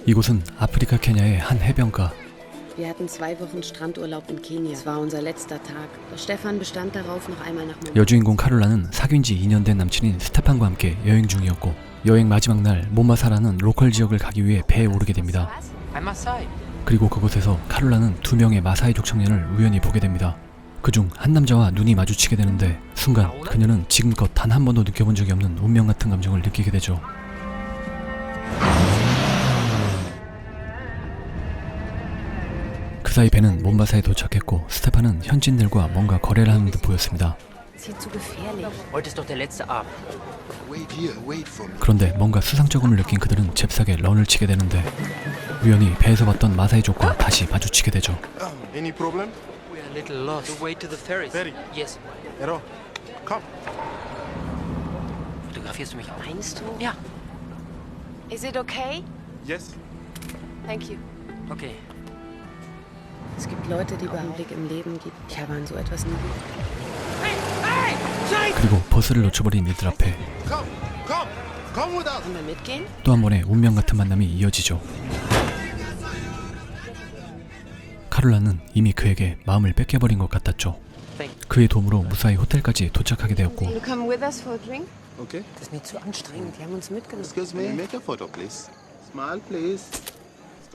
이곳은 아프리카 케냐의 한 해변가. Wir hatten 2 Wochen Strandurlaub in Kenia. Es war unser letzter Tag. Stefan bestand darauf, noch einmal nach Mombasa. 여주인공 카롤라는 사귄 지 2년 된 남친인 스테판과 함께 여행 중이었고 여행 마지막 날 몬마사라는 로컬 지역을 가기 위해 배에 오르게 됩니다. 그리고 그곳에서 카롤라는 2명의 마사이족 청년을 우연히 보게 됩니다. 그중 한 남자와 눈이 마주치게 되는데 순간 그녀는 지금껏 단 한 번도 느껴본 적이 없는 운명 같은 감정을 느끼게 되죠. 그 사이 배는 몬바사에 도착했고 스테판은 현지인들과 뭔가 거래를 하는 듯 보였습니다. 그런데 뭔가 수상쩍음을 느낀 그들은 잽싸게 런을 치게 되는데 우연히 배에서 봤던 마사이족과 다시 마주치게 되죠. Any problem? We are a little lost. The way to the ferries. Ferry. Yes. Hero, come. Fotografierst du mich auch? Meinst du? Ja. Is it okay? Yes. Thank you. Okay. Es gibt Leute, die Augenblick im Leben gibt. Ich habe an so etwas nie gedacht. 그리고 버스를 놓쳐버린 이들 앞에 Come with us. Können wir mitgehen? 또 한 번의 운명 같은 만남이 이어지죠. 카롤라는 이미 그에게 마음을 뺏겨버린 것 같았죠. 그의 도움으로 무사히 호텔까지 도착하게 되었고 You come with us for a drink? Okay. Das ist mir zu anstrengend. Die haben uns mitgenommen. Excuse me. Make a photo, please. Smile, please.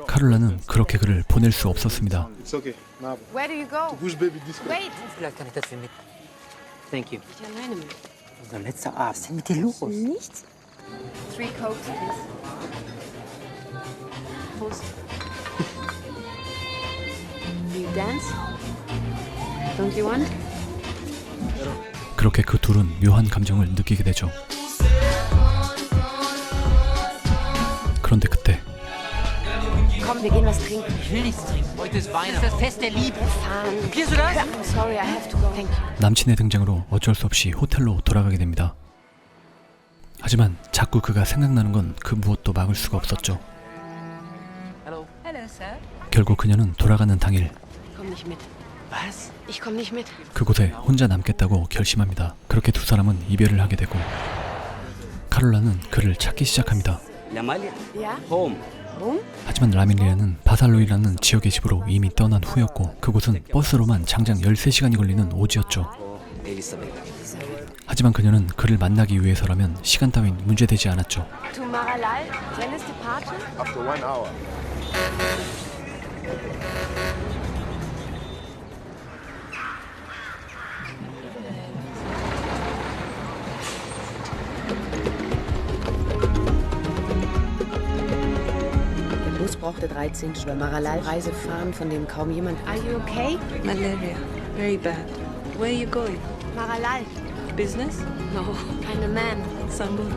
카롤라는 그렇게 그를 보낼 수 없었습니다. It's okay. Now, Where do you go? push baby this way. Wait, Vielleicht kann ich das hier mit. Thank you. Ich alleine mit. Unser letzter Abend. Was ist denn mit dir los? Nichts? 3 Cokes, please. Prost. You dance? Don't you want? 그렇게 그 둘은 묘한 감정을 느끼게 되죠. 그런데 그때 Komm, wir gehen was trinken. Ich will nichts trinken. Heute ist Weihnachten. Das ist das Fest der Liebe. Fahren. Spielst du das? I'm sorry, I have to go. Thank you. 남친의 등장으로 어쩔 수 없이 호텔로 돌아가게 됩니다. 하지만 자꾸 그가 생각나는 건 그 무엇도 막을 수가 없었죠. Hallo. Hello, sir. 결국 그녀는 돌아가는 당일 Ich komm nicht mit. Was? Ich komm nicht mit. 그곳에 혼자 남겠다고 결심합니다. 그렇게 두 사람은 이별을 하게 되고 카롤라는 그를 찾기 시작합니다. Ja? Home. 하지만 라밀리아는 바살로이라는 지역의 집으로 이미 떠난 후였고 그곳은 버스로만 장장 13시간이 걸리는 오지였죠. 하지만 그녀는 그를 만나기 위해서라면 시간 따윈 문제되지 않았죠. To Maralal. When is departure? After 1 hour. Der Bus brauchte 13 Stunden. Maralal Reisefahren, von dem kaum jemand. Are you okay? Malaria. Very bad. Where are you going? Maralal. Business? No. I'm a man. Sambur.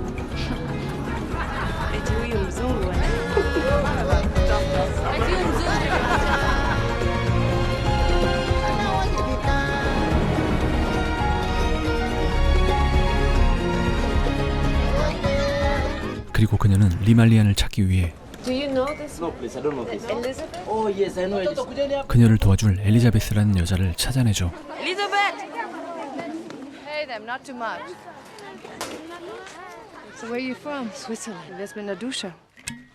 Etuyu mzungu. 그리고 그녀는 리말리안을 찾기 위해 Do you know this? No, please. I don't know this. Elizabeth? Oh, yes, I know it. 그녀를 도와줄 엘리자베스라는 여자를 찾아내죠. Elizabeth! Hey them, not too much. So where are you from? Switzerland. Wer ist mit einer Dusche?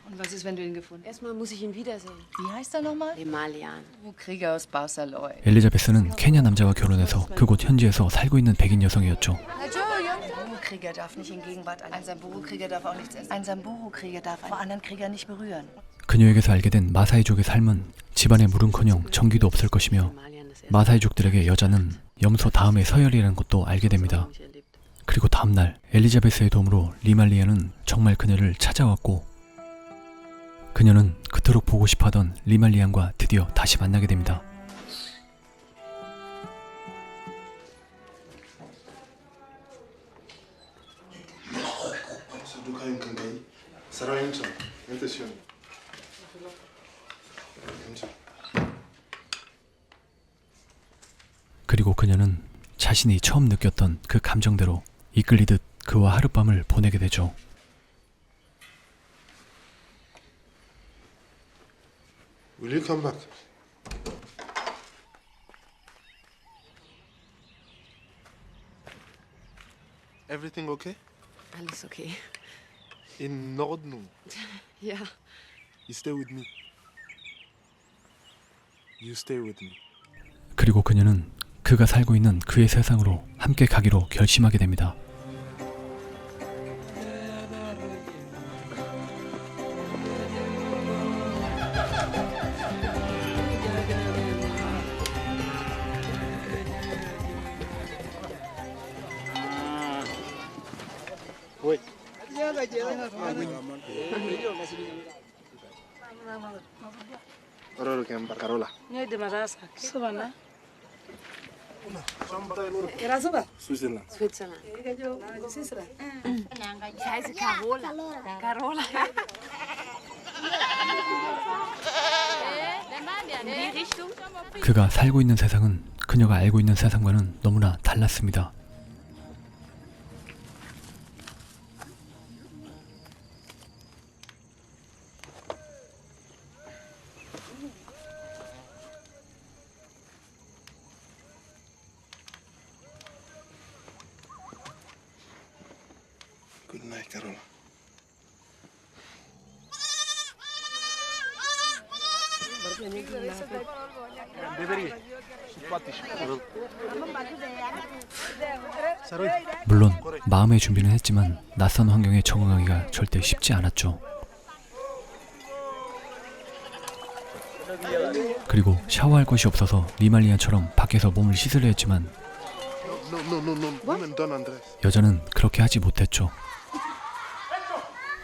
Und was ist, wenn du ihn gefunden hast? Erstmal muss ich ihn wiedersehen. Wie heißt er nochmal? Emalian. Oh, Krieger aus Barcelona. 엘리자베스는 케냐 남자와 결혼해서 그곳 현지에서 살고 있는 백인 여성이었죠. Krieger darf nicht in Gegenwart ein Samburu-Krieger darf auch nichts essen. Ein Samburu-Krieger darf einen anderen Krieger nicht berühren. 그녀에게서 알게 된 마사이족의 삶은 집안에 물은커녕 전기도 없을 것이며 마사이족들에게 여자는 염소 다음의 서열이라는 것도 알게 됩니다. 그리고 다음날 엘리자베스의 도움으로 리말리아는 정말 그녀를 찾아왔고 그녀는 그토록 보고 싶어하던 리말리안과 드디어 다시 만나게 됩니다. 그리고 그녀는 자신이 처음 느꼈던 그 감정대로 이끌리듯 그와 하룻밤을 보내게 되죠. Will you come back? Everything okay? Alles okay. In Ordnung. Ja. stay with me. You stay with me. 그리고 그녀는 그가 살고 있는 그의 세상으로 함께 가기로 결심하게 됩니다. Carola. Switzerland. Switzerland. Ich heiße Carola. Carola. In die Richtung? 그가 살고 있는 세상은 그녀가 알고 있는 세상과는 너무나 달랐습니다. Good night, Carola. 물론 마음의 준비는 했지만 낯선 환경에 적응하기가 절대 쉽지 않았죠. 그리고 샤워할 곳이 없어서 리말리안처럼 밖에서 몸을 씻으려 했지만 No. Women don't undress. 여자는 그렇게 하지 못했죠.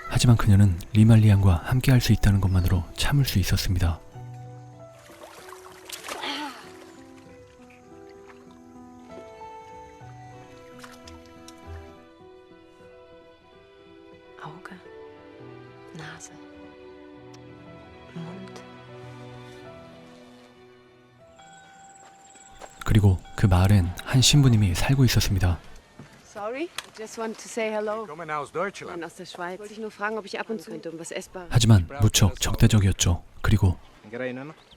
하지만 그녀는 리말리안과 함께 할 수 있다는 것만으로 참을 수 있었습니다. Auge, Nase, Mund. 그리고 그 마을엔 한 신부님이 살고 있었습니다. Sorry, just want to say hello. Kommen aus Deutschland. Aus der Schweiz. Wollte ich nur fragen, ob ich ab und zu könnte, was essbar. 하지만 무척 적대적이었죠. 그리고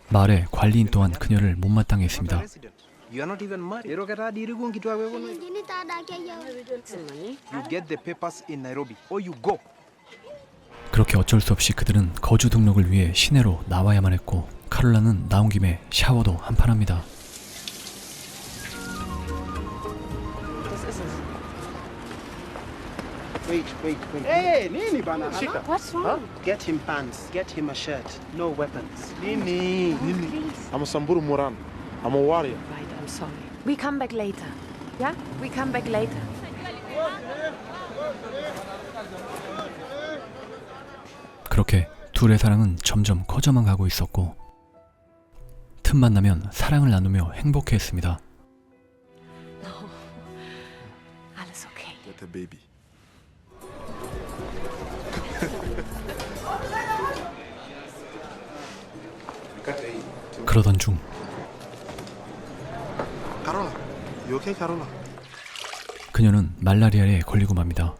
마을의 관리인 또한 그녀를 못마땅해 했습니다. You are not even married. You get the papers in Nairobi or you go. 그렇게 어쩔 수 없이 그들은 거주 등록을 위해 시내로 나와야만 했고 카롤라는 나온 김에 샤워도 한판 합니다. Wait. Hey, Nini bana. What's wrong? Get him pants. Get him a shirt. No weapons. Nini. I'm a Samburu Moran. I'm a warrior. Right, I'm sorry. We come back later. Yeah? We come back later. 그렇게 둘의 사랑은 점점 커져만 가고 있었고 틈만 나면 사랑을 나누며 행복해했습니다. Alles okay. Get a baby. 그러던 중 Carola. You okay, Carola? 그녀는 말라리아에 걸리고 맙니다.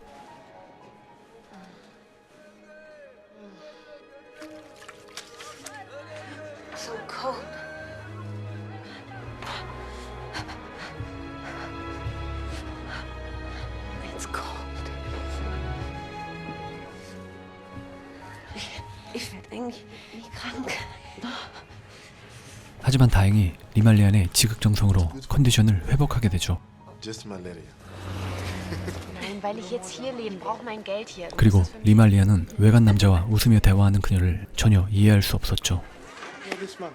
So cold. It's cold. Ich werde eigentlich nie krank. 하지만 다행히 리말리안의 지극정성으로 컨디션을 회복하게 되죠. Just malaria. Nein, weil ich jetzt hier leben, brauche mein Geld hier. 그리고 리말리안은 외간 남자와 웃으며 대화하는 그녀를 전혀 이해할 수 없었죠. This man.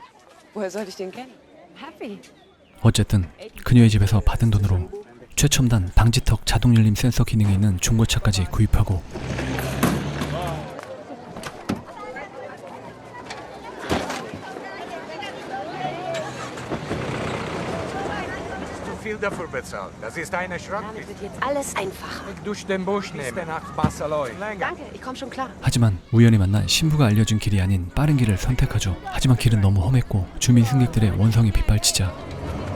Woher soll ich den kennen? Happy. 어쨌든 그녀의 집에서 받은 돈으로 최첨단 방지턱 자동 열림 센서 기능이 있는 중고차까지 구입하고 Viel dafür bezahlt. Das ist eine Schranke. Damit wird jetzt alles einfacher. Durch den Busch nehmen. Nach Barcelona. Danke, ich komme schon klar. 하지만 우연히 만난 신부가 알려준 길이 아닌 빠른 길을 선택하죠. 하지만 길은 너무 험했고 주민 승객들의 원성이 빗발치자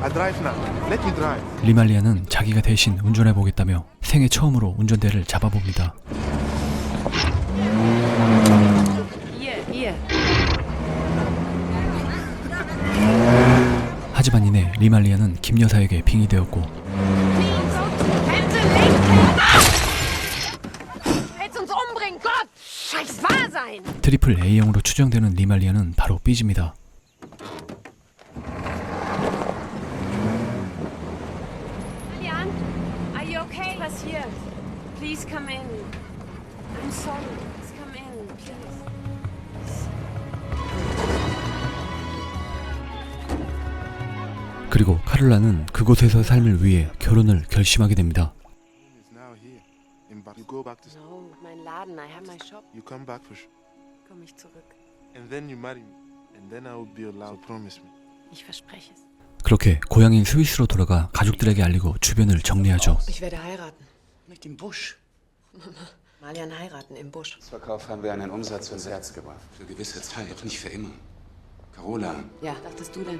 I drive now. Let me drive. 리말리아는 자기가 대신 운전해보겠다며 생애 처음으로 운전대를 잡아봅니다. Hier. 하지만 이내 리말리아는 김 여사에게 빙의되었고 Willst uns umbringen, Gott! Scheiß Wahrsein! 트리플 A형으로 추정되는 리말리아는 바로 삐집니다. Lian, are you okay? Was hier? Please come in. I'm sorry. Please come in, please. 그리고 카를라는 그곳에서 삶을 위해 결혼을 결심하게 됩니다. It's now here. You go back to No, mein Laden, I have my shop. You come back for sure. Komm ich zurück. And then you marry me. And then I will be allowed. So promise me. Ich verspreche es. 그렇게 고향인 스위스로 돌아가 가족들에게 알리고 주변을 정리하죠. Ich werde heiraten. Nicht im Busch. Malian heiraten im Busch. Verkauf haben wir einen Umsatz ins Herz gebracht. Für gewisse Zeit, nicht für immer. Carola. Ja, dachtest du denn?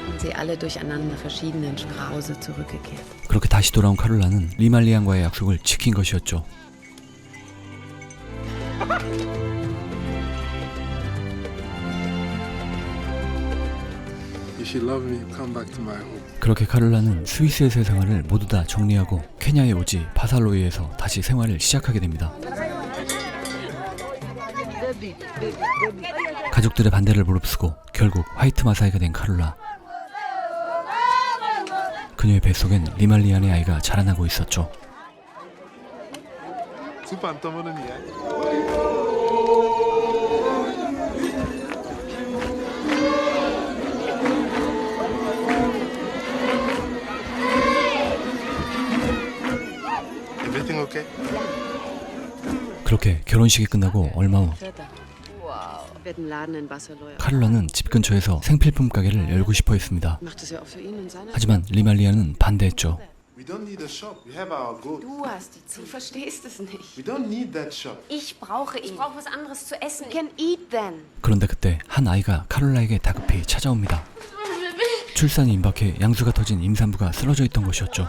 Und sie alle durcheinander verschiedenen Strause zurückgekehrt. 그렇게 다시 돌아온 카를라는 리말리안과의 약속을 지킨 것이었죠. If you love me, come back to my home. 그렇게 카를라는 스위스에서의 생활을 모두 다 정리하고 케냐에 오지 바살로이에서 다시 생활을 시작하게 됩니다. 가족들의 반대를 무릅쓰고 결국 화이트 마사이가 된 카를라. 그녀의 뱃속엔 리말리안의 아이가 자라나고 있었죠. Super, antomo는 niya. Everything okay? 그렇게 결혼식이 끝나고 얼마 후 Wir werden Laden in Barcelona. 카를라는 집 근처에서 생필품 가게를 열고 싶어 했습니다. Macht es ja auch für ihn und seine. 하지만 리말리안은 반대했죠. We don't need a shop. We have our goods. Du hast die Ziele. Du verstehst es nicht. We don't need that shop. Ich brauche ihn. Ich brauche was anderes zu essen. We can eat then. 그런데 그때 한 아이가 카를라에게 다급히 찾아옵니다. 출산이 임박해 양수가 터진 임산부가 쓰러져 있던 것이었죠.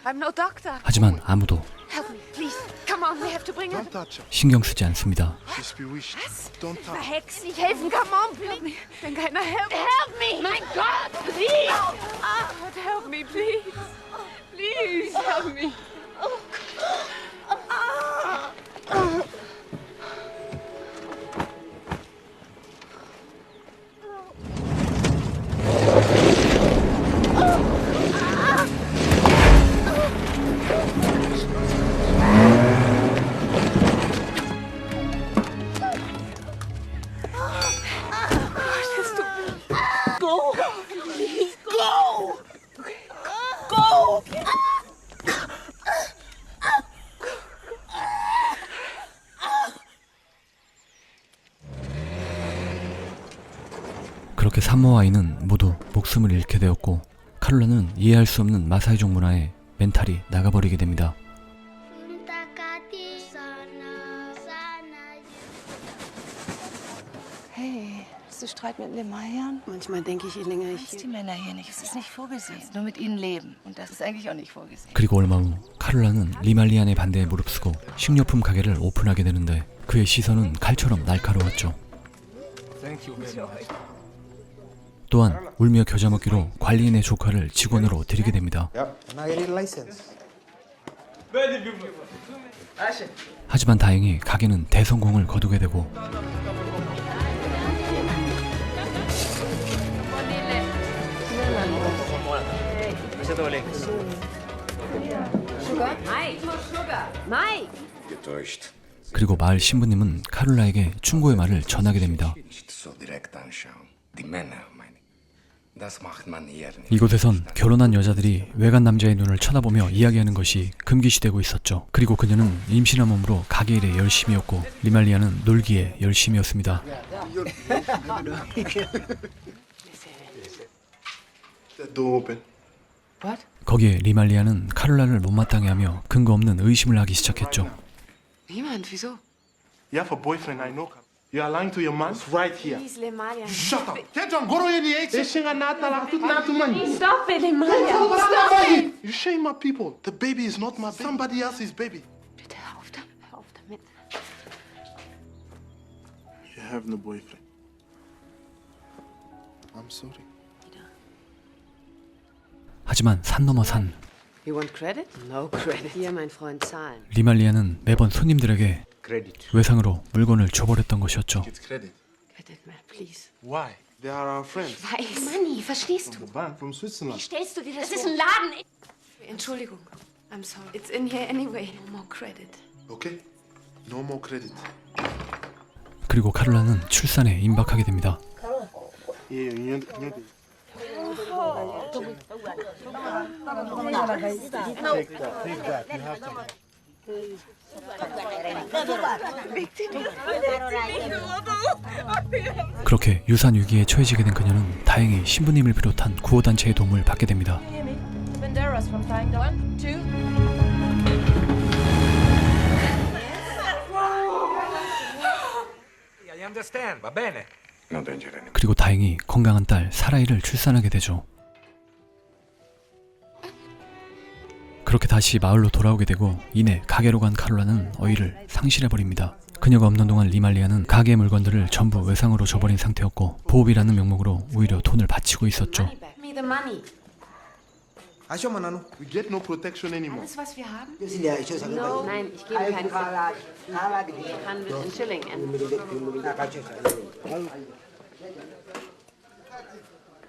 I'm no doctor. 하지만 아무도 Help me, please. Come on, we have to bring her. Don't touch her. 신경 쓰지 않습니다. She's bewitched. Don't touch her. Verhext, nicht helfen. Come on, please. Wenn keiner help. Help me. Mein Gott, please. God, help me, please. Please, help me. 그렇게 산모 아이는 모두 목숨을 잃게 되었고 카를라는 이해할 수 없는 마사이족 문화에 멘탈이 나가버리게 됩니다. Hey, hast du Streit mit Lemalian? Manchmal denke ich, je länger ich Die Männer hier nicht. Es ist nicht vorgesehen. Nur mit ihnen leben. Und das ist eigentlich auch nicht vorgesehen. 그리고 얼마 후 카를라는 리말리안의 반대에 무릅쓰고 식료품 가게를 오픈하게 되는데 그의 시선은 칼처럼 날카로웠죠. Thank you very much. 또한 울며 겨자 먹기로 관리인의 조카를 직원으로 들이게 됩니다. Now you need license. 하지만 다행히 가게는 대성공을 거두게 되고 그리고 마을 신부님은 카를라에게 충고의 말을 전하게 됩니다. 이곳에선 결혼한 여자들이 외간 남자의 눈을 쳐다보며 이야기하는 것이 금기시되고 있었죠. 그리고 그녀는 임신한 몸으로 가게 일에 열심이었고 리말리아는 놀기에 열심이었습니다. That door open. What? 거기에 리말리아는 카를라를 못마땅해 하며 근거 없는 의심을 하기 시작했죠. Niemand, wieso? You have a boyfriend, I know. You are lying to your man? It's right here. Please, Lemalian. Shut up. Get on, go to the H. Stop it, Lemalian. Stop it. You shame my people. The baby is not my baby. Somebody else's baby. Bitte hör auf damit. You have no boyfriend. I'm sorry. 하지만 산 넘어 산 You want credit? No credit. Hier, mein Freund, zahlen. 리말리아는 매번 손님들에게 외상으로 물건을 줘버렸던 것이었죠. Credit. Credit, man, please. Why? They are our friends. Weiß. Money, verstehst du? The bank from Switzerland. Wie stellst du dir das vor? Das ist ein Laden. Entschuldigung. I'm sorry. It's in here anyway. No more credit. Okay? No more credit. 그리고 카롤라는 출산에 임박하게 됩니다. 그렇게 유산 위기에 처해지게 된 그녀는 다행히 신부님을 비롯한 구호단체의 도움을 받게 됩니다. 그리고 다행히 건강한 딸 사라이를 출산하게 되죠. 그렇게 다시 마을로 돌아오게 되고 이내 가게로 간 카롤라는 어이를 상실해버립니다. 그녀가 없는 동안 리말리아는 가게의 물건들을 전부 외상으로 줘버린 상태였고 보호비라는 명목으로 오히려 돈을 바치고 있었죠. Me the money. We get no protection anymore. Alles, was wir haben? No. Nein, ich gebe keinen Credit. 100 Schilling.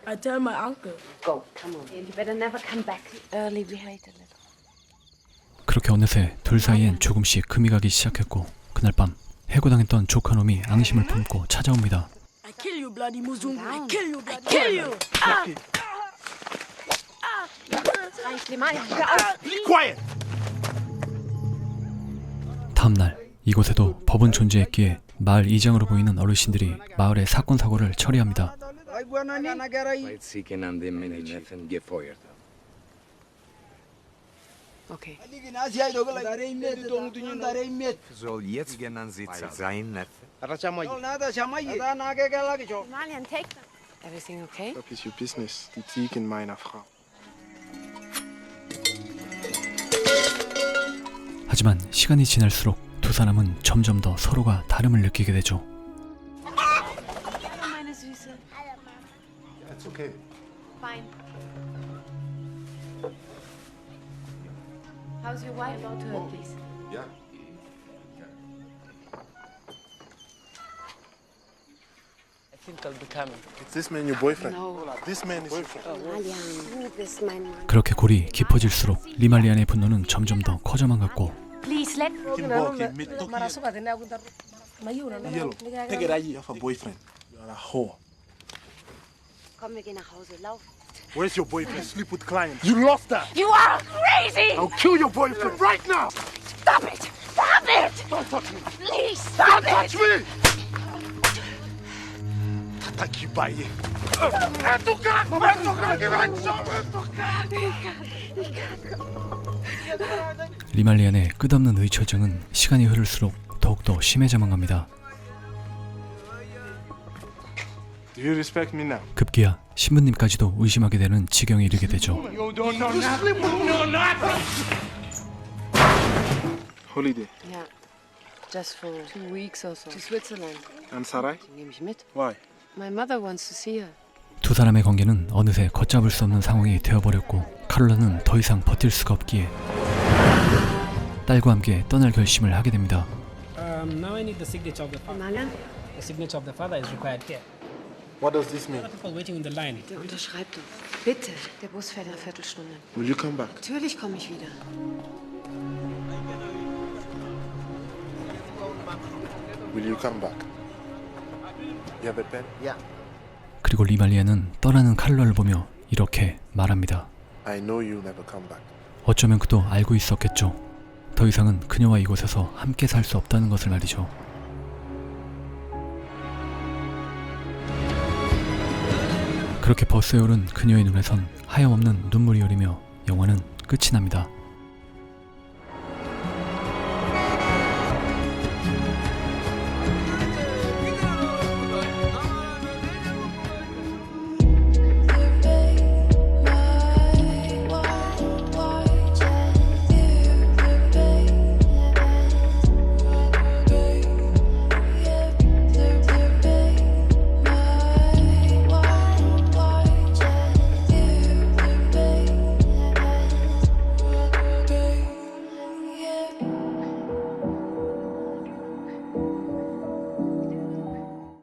I tell my uncle. Go, come on. You better never come back early. We hate a little. 그렇게 어느새 둘 사이엔 조금씩 금이 가기 시작했고 그날 밤 해고당했던 조카놈이 앙심을 품고 찾아옵니다. I kill you, bloody Muzungu. I kill you, bloody. I kill you. Be quiet! 다음날 이곳에도 법은 존재했기에 마을 이장으로 보이는 어르신들이 마을의 사건 사고를 처리합니다. Okay. Everything okay? Dat is uw business. Die Ziegen meiner Frau. 하지만 시간이 지날수록 두 사람은 점점 더 서로가 다름을 느끼게 되죠. Meine Süße. Yeah, it's okay. Fine. How's your wife? Go to her, please. Yeah. I think I'll be coming. Is this man your boyfriend? No. This man is your boyfriend. Malian, du bist mein Mann. 그렇게 골이 깊어질수록 리말리안의 분노는 점점 더 커져만 갔고 Please, let Yellow. Take it out. You have a boyfriend. You are a whore. Komm, wir gehen nach Hause. Lauf. Where's your boyfriend? Sleep with clients. You lost that. You are crazy! I'll kill your boyfriend right now. Stop it! Stop it! Don't touch me. Please, stop Don't it! touch me. Thank you, bye. 리말리안의 끝없는 의처증은 시간이 흐를수록 더욱더 심해져만 갑니다. Do you respect me now? 급기야 신부님까지도 의심하게 되는 지경에 이르게 되죠. You don't know nothing. Holiday. Ja, just for 2 weeks or so. To Switzerland. And Sarai? Die nehme ich mit. Why? My mother wants to see her. 두 사람의 관계는 어느새 걷잡을 수 없는 상황이 되어버렸고 카롤라는 더 이상 버틸 수가 없기에 딸과 함께 떠날 결심을 하게 됩니다. Now I need the signature of the father. Malian? The signature of the father is required here. What does this mean? People waiting in the line. Der unterschreibt doch. Bitte. Der Bus fährt in einer Viertelstunde. Will you come back? Natürlich komme ich wieder. Will you come back? You have a pen? Yeah. 그리고 리말리아는 떠나는 카롤라를 보며 이렇게 말합니다. I know you'll never come back. 어쩌면 그도 알고 있었겠죠. 더 이상은 그녀와 이곳에서 함께 살 수 없다는 것을 말이죠. 그렇게 버스에 오른 그녀의 눈에선 하염없는 눈물이 흐르며 영화는 끝이 납니다.